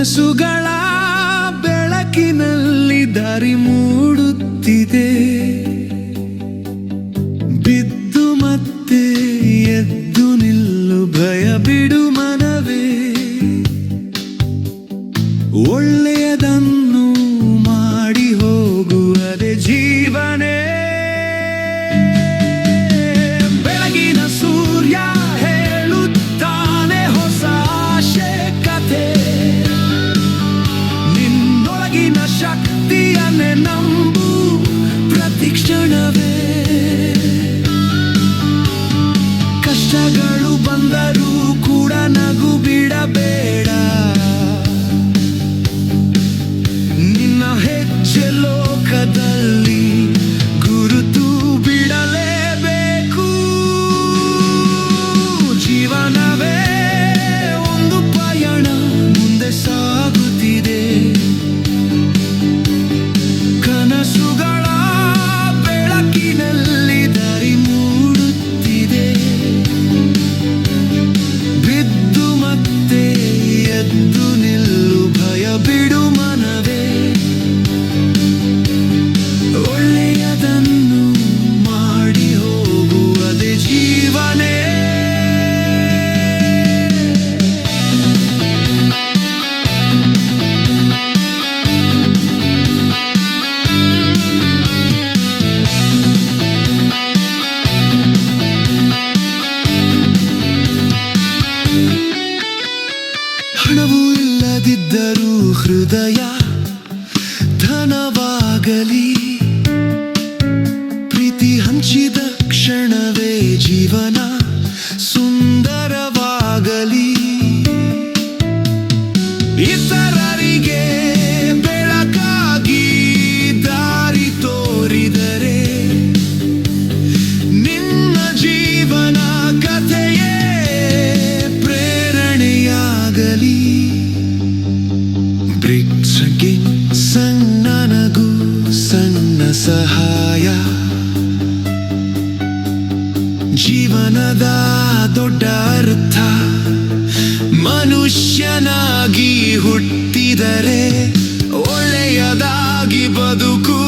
ಕನಸುಗಳ ಬೆಳಕಿನಲ್ಲಿ ದಾರಿ ಮೂಡುತ್ತಿದೆ. ಬಿದ್ದು ಮತ್ತೆ ಎದ್ದು ನಿಲ್ಲು, ಭಯ ಬಿಡು ಮನವೇ. ಒಳ್ಳೆಯದನ್ನು ಮಾಡಿ ಹೋಗು, ಅದೇ ಜೀವನೇ. ಬೆಳಗಿನ ಸೂರ್ಯ ಹೇಳುತ್ತಾನೆ ಹೊಸ ಆಶೆ ಕಥೆ. ನಿನ್ನೊಳಗಿನ ಶಕ್ತಿಯನ್ನೇ ನಂಬು ಪ್ರತಿ ಕ್ಷಣವೇ. ಕಷ್ಟಗಳು ಬಂದರೂ ಕೂಡ ನಗು ಬಿಡಬೇಡ. ನಿನ್ನ ಹೆಜ್ಜೆ ಲೋಕದಲ್ಲಿ ಗುರುತು ಬಿಡಲೇಬೇಕು. ಜೀವನವೇ ಒಂದು ಪಯಣ, ಮುಂದೆ ಸಾಗುತ್ತಿದೆ. ಕನಸುಗಳ ಬೆಳಕಿನಲ್ಲಿ ದಾರಿ ಮೂಡುತ್ತಿದೆ. ಬಿದ್ದು ಮತ್ತೆ ಎದ್ದು ನಿಲ್ಲು, ಭಯ ಬಿಡು ಮನವೇ. ಒಳ್ಳೆಯದನ್ನು ಮಾಡಿ ಹೋಗು, ಅದೇ ಜೀವನೇ. ಹಣವೂ ಇಲ್ಲದಿದ್ದರೂ ಹೃದಯ ಧನವಾಗಲಿ. ಪ್ರೀತಿ ಹಂಚಿದ ಕ್ಷಣವೇ ಜೀವನ ಸುಂದರವಾಗಲಿ. ಇತರರಿಗೆ ಬೆಳಕಾಗಿ ದಾರಿ ತೋರಿದರೆ ನಿನ್ನ ಜೀವನ ಕಥೆಯೇ ಪ್ರೇರಣೆಯಾಗಲಿ. ಬ್ರಿಕ್ಸ್ಗೆ ಸಣ್ಣ ನಗು, ಸಣ್ಣ ಸಹಾಯ, ಜೀವನದ ದೊಡ್ಡ ಅರ್ಥ. ಮನುಷ್ಯನಾಗಿ ಹುಟ್ಟಿದರೆ ಒಳ್ಳೆಯದಾಗಿ ಬದುಕು.